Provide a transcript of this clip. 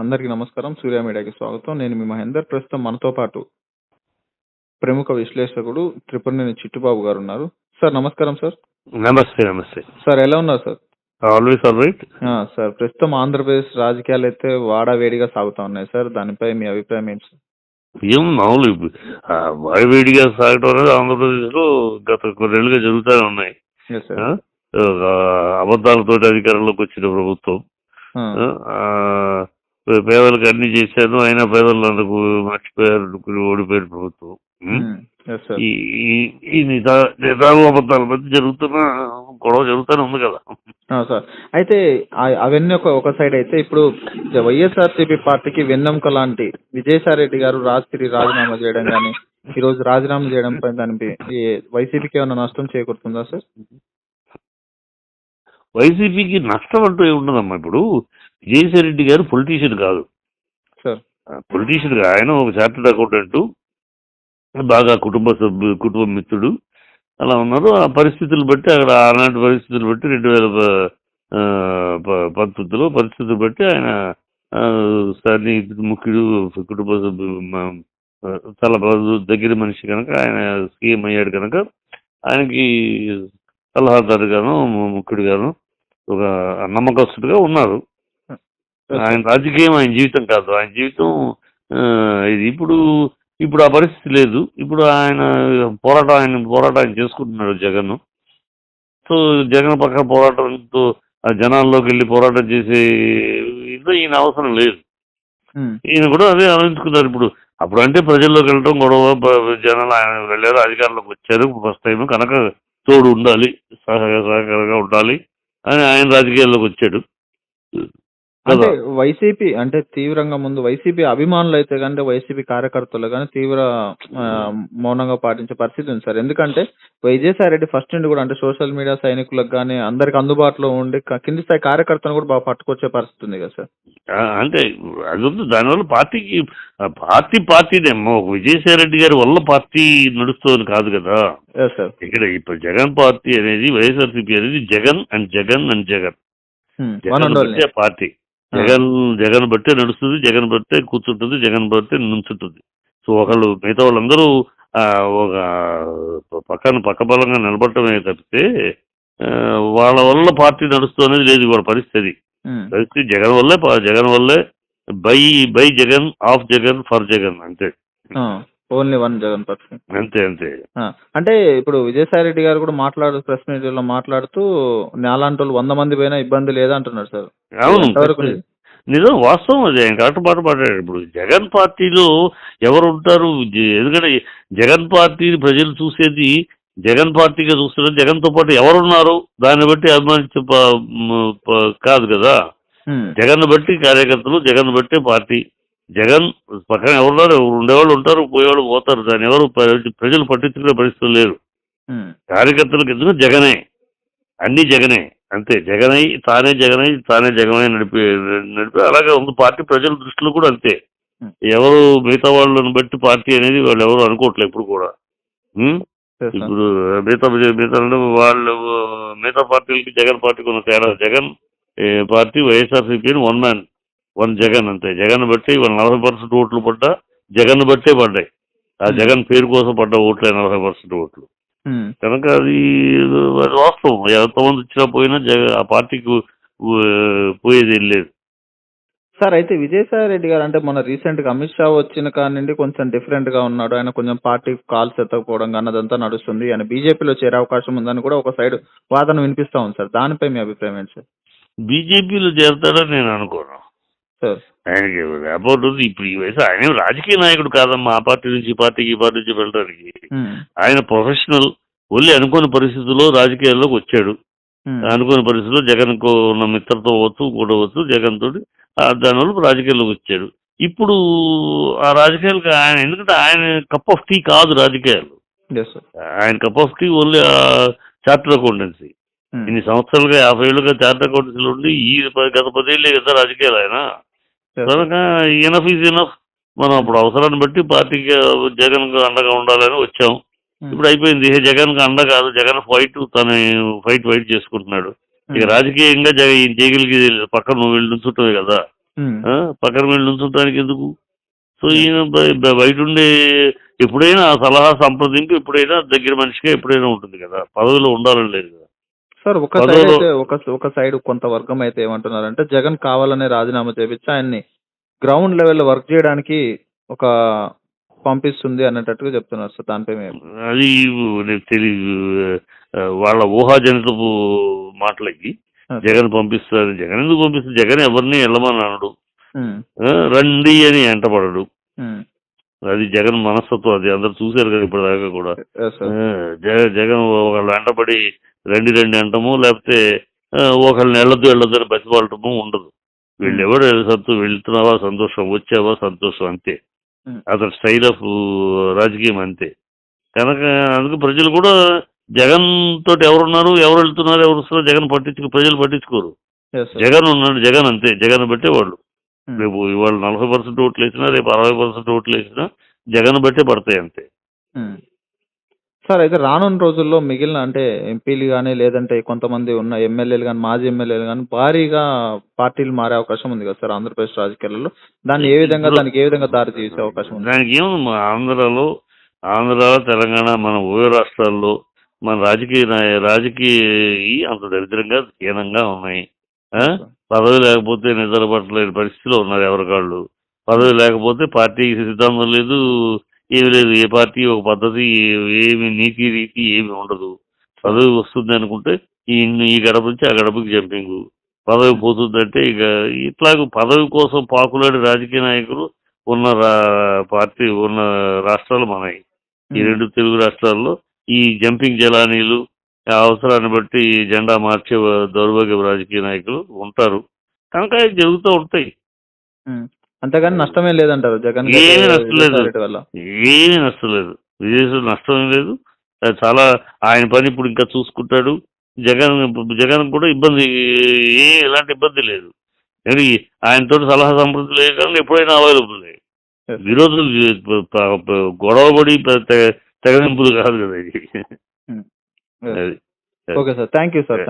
అందరికీ నమస్కారం. సూర్య మీడియాకి స్వాగతం. నేను మీ మహేందర్. ప్రస్తుతం మనతో పాటు ప్రముఖ విశ్లేషకుడు త్రిపురనేని చిట్టిబాబు గారున్నారు. సార్ నమస్కారం సార్. నమస్తే. నమస్తే. సార్ ఎలా ఉన్నారు sir? Always all right. Sir ప్రస్తుతం ఆంధ్రప్రదేశ్ రాజకీయాలైతే వాడావేడిగా సాగుతా ఉన్నాయి సార్. దానిపై మీ అభిప్రాయం ఏంటి సార్? ఏం మామూలు వాడివేడిగా సాగటం అనేది ఆంధ్రప్రదేశ్లో గత కొన్నేళ్లుగా జరుగుతూనే ఉన్నాయి. Yes sir. అబద్ధాలతో అధికారంలోకి వచ్చిన ప్రభుత్వం పేదలకు అన్ని చేశాను, అయినా పేదలు అందుకు మర్చిపోయారు, ఓడిపోయిన ప్రభుత్వం. ఈ నిజాలు అబద్ధాల మధ్య జరుగుతున్న గొడవ జరుగుతూనే ఉంది కదా సార్. అయితే అవన్నీ ఒక సైడ్ అయితే ఇప్పుడు వైఎస్ఆర్సీపీ పార్టీకి వెన్నెముక లాంటి విజయసాయి రెడ్డి గారు రాత్రి రాజీనామా చేయడం కానీ ఈ రోజు రాజీనామా చేయడం పై దానికి వైసీపీకి ఏమైనా నష్టం చేకూరుతుందా సార్? వైసీపీకి నష్టం అంటూ ఏముండదమ్మా. ఇప్పుడు విజయసాయి రెడ్డి గారు పొలిటీషియన్ కాదు సార్. పొలిటీషియన్ గా ఆయన ఒక చార్టెడ్ అకౌంటెంట్, బాగా కుటుంబ మిత్రుడు అలా ఉన్నారు. ఆ పరిస్థితులు బట్టి అక్కడ ఆనాటి పరిస్థితులు బట్టి 2019లో పరిస్థితులు బట్టి ఆయన సన్నిహితుడు, ముఖ్యుడు, కుటుంబ చాలా దగ్గర మనిషి కనుక ఆయన సీఎం అయ్యాడు కనుక ఆయనకి సలహాదారుగాను ముఖ్యుడిగాను ఒక నమ్మకస్తుడిగా ఉన్నారు. ఆయన రాజకీయం ఆయన జీవితం కాదు. ఆయన జీవితం ఇది. ఇప్పుడు ఆ పరిస్థితి లేదు. ఇప్పుడు ఆయన పోరాటం చేసుకుంటున్నాడు జగన్. సో జగన్ పక్క పోరాటంతో జనాల్లోకి వెళ్ళి పోరాటం చేసే ఈయన అవసరం లేదు. ఈయన కూడా అదే ఆలోచించుకున్నారు. అప్పుడు అంటే ప్రజల్లోకి వెళ్ళడం గొడవ, జనాలు ఆయన వెళ్ళారు, అధికారంలోకి వచ్చారు ఫస్ట్ టైం కనుక తోడు ఉండాలి, సహకారంగా ఉండాలి అని ఆయన రాజకీయాల్లోకి వచ్చాడు. అంటే వైసీపీ అంటే తీవ్రంగా ముందు వైసీపీ అభిమానులు అయితే కానీ వైసీపీ కార్యకర్తలు కానీ తీవ్ర మౌనంగా పాటించే పరిస్థితి ఉంది సార్. ఎందుకంటే విజయసాయి రెడ్డి ఫస్ట్ నుండి కూడా అంటే సోషల్ మీడియా సైనికులకు కానీ అందరికి అందుబాటులో ఉండి కింది స్థాయి కార్యకర్తను కూడా బాగా పట్టుకొచ్చే పరిస్థితి ఉంది కదా సార్. అంటే అది ఉంది. దానివల్ల పార్టీనేమో విజయసాయి రెడ్డి గారి వల్ల పార్టీ నడుస్తుంది కాదు కదా. ఇక్కడ ఇప్పుడు జగన్ పార్టీ అనేది, వైఎస్ఆర్సీపీ అనేది జగన్ అండ్ జగన్ పార్టీ. జగన్ బట్టే నడుస్తుంది, జగన్ బట్టే కూర్చుంటుంది, జగన్ బట్టే నుంచుంటుంది. సో మిగతా వాళ్ళందరూ ఒక పక్క బలంగా నిలబడటమే తప్పితే వాళ్ళ వల్ల పార్టీ నడుస్తూ అనేది లేదు. వాళ్ళ పరిస్థితి జగన్ వల్లే by Jagan, of Jagan, for Jagan, అంతే. ఓన్లీ వన్ జగన్ పక్షి, అంతే. అంటే ఇప్పుడు విజయసాయి రెడ్డి గారు కూడా ప్రెస్ మీట్ లో మాట్లాడుతూ నాలాంటి వాళ్ళు 100 మంది పోయినా ఇబ్బంది లేదంటున్నారు సార్. అవును, నిజం, వాస్తవం అది. ఆయన కరెక్ట్ మాట మాట్లాడారు. ఇప్పుడు జగన్ పార్టీలో ఎవరు ఉంటారు? ఎందుకంటే జగన్ పార్టీని ప్రజలు చూసేది జగన్ పార్టీగా చూస్తున్నారు. జగన్తో పాటు ఎవరున్నారు దాన్ని బట్టి అభిమానించే కాదు కదా. జగన్ బట్టి కార్యకర్తలు, జగన్ బట్టే పార్టీ. జగన్ పక్కన ఎవరున్నారు? ఉండేవాళ్ళు ఉంటారు, పోయేవాళ్ళు పోతారు. దాన్ని ఎవరు ప్రజలు పట్టించుకునే పరిస్థితులు లేరు. కార్యకర్తలకు ఎందుకు జగనే, అన్ని జగనే, అంతే. తానే జగనై నడిపి అలాగే ఉంది పార్టీ. ప్రజల దృష్టిలో కూడా అంతే. ఎవరు మిగతా వాళ్ళని బట్టి పార్టీ అనేది వాళ్ళు ఎవరు అనుకోవట్లేదు ఇప్పుడు కూడా. ఇప్పుడు మిగతా పార్టీలకి జగన్ పార్టీకి ఉన్న తేడా, Jagan party YSRCP one man one Jagan, అంతే. జగన్ బట్టి వాళ్ళు 40% ఓట్లు పడ్డా జగన్ బట్టే పడ్డాయి. ఆ జగన్ పేరు కోసం పడ్డ ఓట్లే 40% ఓట్లు కనుక అది వాస్తవం. ఎంతమంది వచ్చినా పోయినా ఆ పార్టీకి పోయేది ఏం లేదు సార్. అయితే విజయసాయి రెడ్డి గారు అంటే మన రీసెంట్ గా అమిత్ షా వచ్చిన కానిండి కొంచెం డిఫరెంట్ గా ఉన్నాడు. ఆయన కొంచెం పార్టీ కాల్స్ ఎత్తకపోవడం కానీ అదంతా నడుస్తుంది. ఆయన బీజేపీలో చేరే అవకాశం ఉందని కూడా ఒక సైడ్ వాదన వినిపిస్తా ఉంది సార్. దానిపై మీ అభిప్రాయం ఏంటి సార్? బీజేపీలో చేరతాడని నేను అనుకోను సార్. ఆయనకి అబౌట్ ఉంది. ఇప్పుడు ఈ వయసు ఆయన రాజకీయ నాయకుడు కాదమ్మా. ఆ పార్టీ నుంచి ఈ పార్టీకి వెళ్ళడానికి ఆయన ప్రొఫెషనల్. ఓన్లీ అనుకోని పరిస్థితుల్లో రాజకీయాల్లోకి వచ్చాడు. అనుకోని పరిస్థితుల్లో జగన్ ఉన్న మిత్రతో కూడా జగన్ తోటి దానివల్ల రాజకీయాల్లోకి వచ్చాడు. ఇప్పుడు ఆ రాజకీయాలకు ఆయన, ఎందుకంటే ఆయన కప్ ఆఫ్ టీ కాదు రాజకీయాలు. ఆయన cup of tea only chartered accountancy. ఇన్ని సంవత్సరాలుగా 50 ఏళ్ళుగా చార్టర్డ్ అకౌంటెన్సీలు ఉండి గత 10 ఏళ్ళే కదా రాజకీయాలు ఆయన. కనుక ఎనఫ్ ఈజ్ ఎనఫ్. మనం అప్పుడు అవసరాన్ని బట్టి పార్టీకి జగన్ అండగా ఉండాలని వచ్చాం. ఇప్పుడు అయిపోయింది. జగన్ కి అండ కాదు, జగన్ ఫైట్ చేసుకుంటున్నాడు. ఇక రాజకీయంగా చేయగలిగి పక్కన నువ్వు వెళ్ళి నుంచుంటావు కదా. ఉమ్, పక్కన వెళ్ళి నుంచోటానికి ఎందుకు? సో ఈయన బయట ఉండే ఎప్పుడైనా ఆ సలహా సంప్రదింపు ఎప్పుడైనా దగ్గర మనిషిగా ఎప్పుడైనా ఉంటుంది కదా, పదవిలో ఉండాలని లేదు కదా. సార్ ఒక సైడ్ పదవిలో అయితే ఒక సైడ్ కొంత వర్గం అయితే ఏమంటున్నారంటే జగన్ కావాలనే రాజీనామా చేపించి ఆయన్ని గ్రౌండ్ లెవెల్లో వర్క్ చేయడానికి ఒక పంపిస్తుంది అన్నట్టుగా చెప్తున్నారు సార్. దానిపై మేము అది నీకు తెలియదు, వాళ్ళ ఊహాజనితపు మాటలకి జగన్ పంపిస్తారు. జగన్ ఎందుకు పంపిస్తారు? జగన్ ఎవరిని వెళ్ళమని అనడు, రండి అని ఎంటపడడు. అది జగన్ మనస్తత్వం, అది అందరు చూశారు కదా ఇప్పటిదాకా కూడా. జగన్ ఒకళ్ళు వెంటబడి రండి రండి అంటము, లేకపోతే ఒకళ్ళని వెళ్ళొద్దు వెళ్ళొద్దు అని బతిపాలటము ఉండదు. వీళ్ళు ఎవరు వెళ్తున్నావా సంతోషం, వచ్చావా సంతోషం, అంతే. అతని స్టైల్ ఆఫ్ రాజకీయం అంతే. కనుక అందుకు ప్రజలు కూడా జగన్ తోటి ఎవరున్నారు, ఎవరు వెళ్తున్నారు, ఎవరు వస్తున్నారు జగన్ ప్రజలు పట్టించుకోరు. జగన్ ఉన్నాడు, జగన్ అంతే, జగన్ బట్టే వాళ్ళు. రేపు ఇవాళ 40% ఓట్లు వేసినా రేపు 60% ఓట్లు వేసినా జగన్ బట్టే పడతాయి, అంతే. సార్ అయితే రానున్న రోజుల్లో మిగిలిన అంటే ఎంపీలు కానీ లేదంటే కొంతమంది ఉన్న ఎమ్మెల్యేలు కానీ మాజీ ఎమ్మెల్యేలు కానీ భారీగా పార్టీలు మారే అవకాశం ఉంది కదా సార్ ఆంధ్రప్రదేశ్ రాజకీయాలలో. దానికి ఏ విధంగా దారి తీసే అవకాశం ఉంది? దానికి ఏముంది, ఆంధ్ర తెలంగాణ మన ఉభయ రాష్ట్రాల్లో మన రాజకీయ అంత దరిద్రంగా హీనంగా ఉన్నాయి. పదవి లేకపోతే నిద్ర పట్టలేని పరిస్థితిలో ఉన్నారు ఎవరికాళ్ళు. పదవి లేకపోతే పార్టీ సిద్ధాంతం లేదు, ఏమి లేదు. ఏ పార్టీ ఒక పద్ధతి, ఏమి నీతి రీతి ఏమి ఉండదు. పదవి వస్తుంది అనుకుంటే ఈ గడప నుంచి ఆ గడపకి జంపింగ్. పదవి పోతుందంటే ఇక ఇట్లాగ పదవి కోసం పాకులాడి రాజకీయ నాయకులు ఉన్న పార్టీ ఉన్న రాష్ట్రాలు మనవి. ఈ 2 తెలుగు రాష్ట్రాల్లో ఈ జంపింగ్ జలానీలు, అవసరాన్ని బట్టి జెండా మార్చే దౌర్భాగ్య రాజకీయ నాయకులు ఉంటారు. కనుక అవి జరుగుతూ ఉంటాయి. అంతేగాని నష్టమే లేదంటారు జగన్? ఏమీ నష్టం లేదు, ఏమీ నష్టం లేదు. విదేశంలో నష్టం ఏం లేదు. చాలా ఆయన పని ఇప్పుడు ఇంకా చూసుకుంటాడు. జగన్ కూడా ఇబ్బంది, ఎలాంటి ఇబ్బంది లేదు. కానీ ఆయనతో సలహా సంప్రదింపులు లేకుండా ఎప్పుడైనా అవైలబుల్. విరోధులు గొడవపడి తెగనింపులు కాదు కదా ఇది. Okay sir, thank you sir.